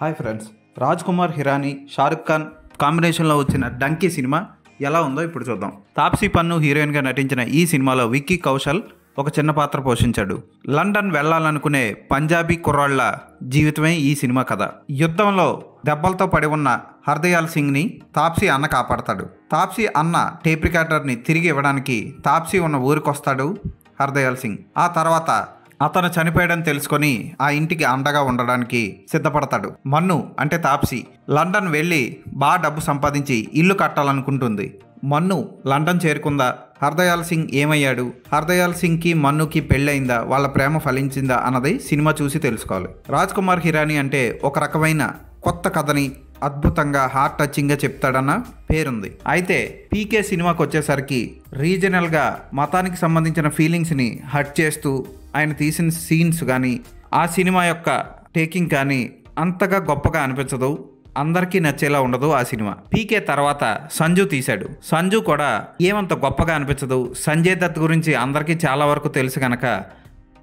Hi friends, Raj Kumar Hirani, Shahrukh Khan కాంబినేషన్లో వచ్చిన donkey cinema ఎలా ఉందో ఇప్పుడు చూద్దాం. తాప్సీ పన్ను హీరోయిన్గా నటించిన ఈ సినిమాలో విక్కీ కౌశల్ ఒక చిన్న పాత్ర పోషించాడు. లండన్ వెళ్లాలనుకునే పంజాబీ కుర్రాళ్ల జీవితమే ఈ సినిమా కథ. యుద్ధంలో దెబ్బలతో పడి ఉన్న హర్దయాల్ సింగ్ని తాప్సీ అన్న కాపాడతాడు. తాప్సీ అన్న టేప్ రికార్డర్ని తిరిగి ఇవ్వడానికి తాప్సీ ఉన్న ఊరికొస్తాడు హర్దయాల్ సింగ్. ఆ తర్వాత అతను చనిపోయాడని తెలుసుకొని ఆ ఇంటికి అండగా ఉండడానికి సిద్ధపడతాడు. మన్ను అంటే తాప్సీ లండన్ వెళ్ళి బాగా డబ్బు సంపాదించి ఇల్లు కట్టాలనుకుంటుంది. మన్ను లండన్ చేరుకుందా? హర్దయాల్ సింగ్ ఏమయ్యాడు? హర్దయాల్ సింగ్కి మన్నుకి పెళ్ళయిందా? వాళ్ళ ప్రేమ ఫలించిందా అన్నది సినిమా చూసి తెలుసుకోవాలి. రాజ్ కుమార్ హిరానీ అంటే ఒక రకమైన కొత్త కథని అద్భుతంగా హార్ట్ టచింగ్గా చెప్తాడన్న పేరుంది. అయితే పీకే సినిమాకి వచ్చేసరికి రీజనల్గా మతానికి సంబంధించిన ఫీలింగ్స్ని హర్ట్ చేస్తూ ఆయన తీసిన సీన్స్ కానీ ఆ సినిమా యొక్క టేకింగ్ కానీ అంతగా గొప్పగా అనిపించదు, అందరికీ నచ్చేలా ఉండదు. ఆ సినిమా పీకే తర్వాత సంజు తీశాడు. సంజు కూడా ఏమంత గొప్పగా అనిపించదు. సంజయ్ దత్ గురించి అందరికీ చాలా వరకు తెలుసు కనుక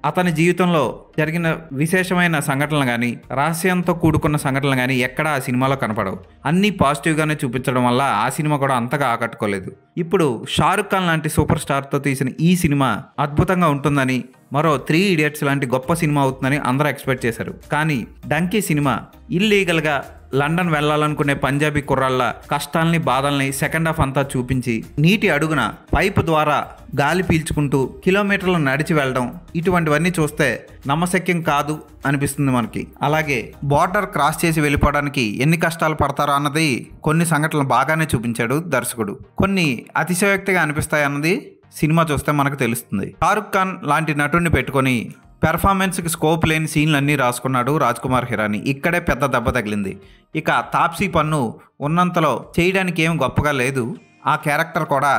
అతని జీవితంలో జరిగిన విశేషమైన సంఘటనలు కానీ రహస్యంతో కూడుకున్న సంఘటనలు కానీ ఎక్కడా ఆ సినిమాలో కనపడవు. అన్నీ పాజిటివ్గానే చూపించడం వల్ల ఆ సినిమా కూడా అంతగా ఆకట్టుకోలేదు. ఇప్పుడు షారుఖ్ ఖాన్ లాంటి సూపర్ స్టార్తో తీసిన ఈ సినిమా అద్భుతంగా ఉంటుందని, మరో 3 Idiots లాంటి గొప్ప సినిమా అవుతుందని అందరూ ఎక్స్పెక్ట్ చేశారు. కానీ డంకీ సినిమా ఇల్లీగల్గా లండన్ వెళ్ళాలనుకునే పంజాబీ కుర్రాళ్ళ కష్టాల్ని బాధల్ని సెకండ్ హాఫ్ అంతా చూపించి నీటి అడుగున పైపు ద్వారా గాలి పీల్చుకుంటూ కిలోమీటర్లు నడిచి వెళ్ళడం, ఇటువంటివన్నీ చూస్తే నమ్మశక్యం కాదు అనిపిస్తుంది మనకి. అలాగే బార్డర్ క్రాస్ చేసి వెళ్ళిపోవడానికి ఎన్ని కష్టాలు పడతారో అన్నది కొన్ని సంఘటనలు బాగానే చూపించాడు దర్శకుడు. కొన్ని అతిశయోక్తిగా అనిపిస్తాయి అన్నది సినిమా చూస్తే మనకు తెలుస్తుంది. షారుఖ్ ఖాన్ లాంటి నటుడిని పెట్టుకొని పెర్ఫార్మెన్స్కి స్కోప్ లేని సీన్లన్నీ రాసుకున్నాడు రాజ్ కుమార్ హిరానీ. ఇక్కడే పెద్ద దెబ్బ తగిలింది. ఇక తాప్సీ పన్ను ఉన్నంతలో చేయడానికి ఏం గొప్పగా లేదు. ఆ క్యారెక్టర్ కూడా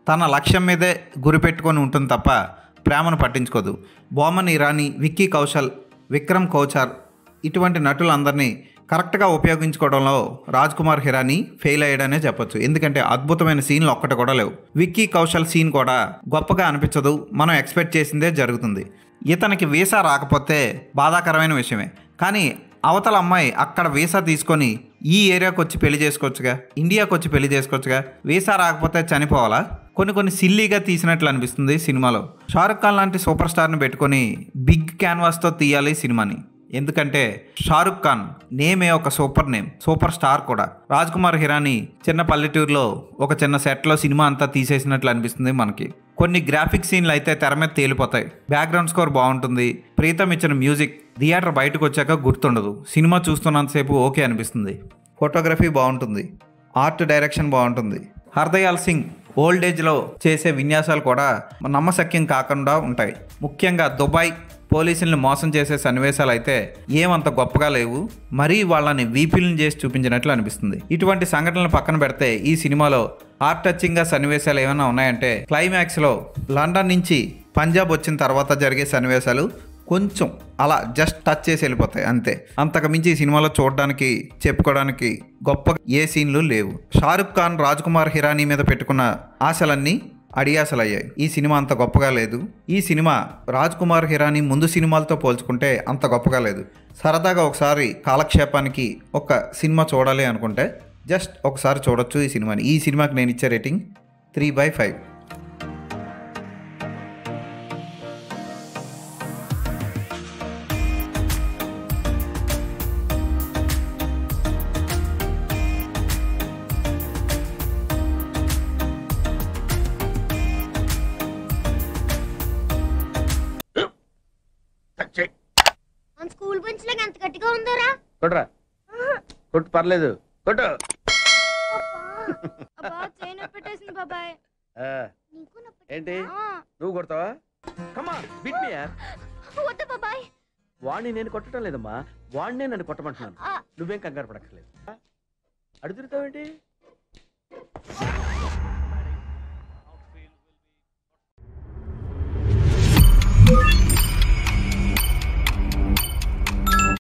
తన లక్ష్యం మీదే గురిపెట్టుకొని ఉంటుంది తప్ప ప్రేమను పట్టించుకోదు. బోమన్ ఇరానీ, విక్కీ కౌశల్, విక్రమ్ కోచార్ ఇటువంటి నటులందరినీ కరెక్ట్గా ఉపయోగించుకోవడంలో రాజ్ కుమార్ హిరానీ ఫెయిల్ అయ్యాడనే చెప్పొచ్చు. ఎందుకంటే అద్భుతమైన సీన్లు ఒక్కటి కూడా లేవు. విక్కీ కౌశల్ సీన్ కూడా గొప్పగా అనిపించదు. మనం ఎక్స్పెక్ట్ చేసిందే జరుగుతుంది. ఇతనికి వీసా రాకపోతే బాధాకరమైన విషయమే. కానీ అవతల అమ్మాయి అక్కడ వీసా తీసుకొని ఈ ఏరియాకి వచ్చి పెళ్లి చేసుకోవచ్చుగా, ఇండియాకి వచ్చి పెళ్లి చేసుకోవచ్చుగా. వీసా రాకపోతే చనిపోవాలా? కొన్ని సిల్లీగా తీసినట్లు అనిపిస్తుంది సినిమాలో. షారుఖ్ ఖాన్ లాంటి సూపర్ స్టార్ని పెట్టుకొని బిగ్ క్యాన్వాస్తో తీయాలి సినిమాని. ఎందుకంటే షారుఖ్ ఖాన్ నేమే ఒక సూపర్ నేమ్, సూపర్ స్టార్ కూడా. రాజ్ కుమార్ హిరానీ చిన్న పల్లెటూరులో ఒక చిన్న సెట్లో సినిమా అంతా తీసేసినట్లు అనిపిస్తుంది మనకి. కొన్ని గ్రాఫిక్ సీన్లు అయితే తెర మీద తేలిపోతాయి. బ్యాక్గ్రౌండ్ స్కోర్ బాగుంటుంది. ప్రీతం ఇచ్చిన మ్యూజిక్ థియేటర్ బయటకు వచ్చాక గుర్తుండదు. సినిమా చూస్తున్నంతసేపు ఓకే అనిపిస్తుంది. ఫోటోగ్రఫీ బాగుంటుంది. ఆర్ట్ డైరెక్షన్ బాగుంటుంది. హర్దయాల్ సింగ్ ఓల్డ్ ఏజ్లో చేసే విన్యాసాలు కూడా నమ్మశక్యం కాకుండా ఉంటాయి. ముఖ్యంగా దుబాయ్ పోలీసుల్ని మోసం చేసే సన్నివేశాలు అయితే ఏమంత గొప్పగా లేవు. మరీ వాళ్ళని వీపీలను చేసి చూపించినట్లు అనిపిస్తుంది. ఇటువంటి సంఘటనలు పక్కన పెడితే ఈ సినిమాలో హార్ట్ టచింగ్గా సన్నివేశాలు ఏమైనా ఉన్నాయంటే క్లైమాక్స్లో లండన్ నుంచి పంజాబ్ వచ్చిన తర్వాత జరిగే సన్నివేశాలు కొంచెం అలా జస్ట్ టచ్ చేసి వెళ్ళిపోతాయి అంతే. అంతకు మించి ఈ సినిమాలో చూడడానికి చెప్పుకోవడానికి గొప్ప ఏ సీన్లు లేవు. షారుఖ్ ఖాన్ రాజ్ కుమార్ హిరానీ మీద పెట్టుకున్న ఆశలన్నీ అడియాసలయ్యాయి. ఈ సినిమా అంత గొప్పగా లేదు. ఈ సినిమా రాజ్ కుమార్ హిరానీ ముందు సినిమాలతో పోల్చుకుంటే అంత గొప్పగా లేదు. సరదాగా ఒకసారి కాలక్షేపానికి ఒక సినిమా చూడాలి అనుకుంటే జస్ట్ ఒకసారి చూడొచ్చు ఈ సినిమాని. ఈ సినిమాకి నేను ఇచ్చే రేటింగ్ 3/5. స్కూల్ బెంచ్ లాగా ఎంత గట్టిగా ఉందోరా? కొట్రా, కొట్టు, పర్లేదు, కొట్టు. పెట్టేసింది బాబాయ్. ఏంటి నువ్వు కొడతావా? కమా బిట్ మీ యార్. వద్దు బాబాయ్. వాణ్ణి నేను కొట్టడం లేదమ్మా, వాణ్ణే నన్ను కొట్టమంటున్నాను. నువ్వేం కంగారు పడక్కర్లేదు. అడుగుతావేంటి?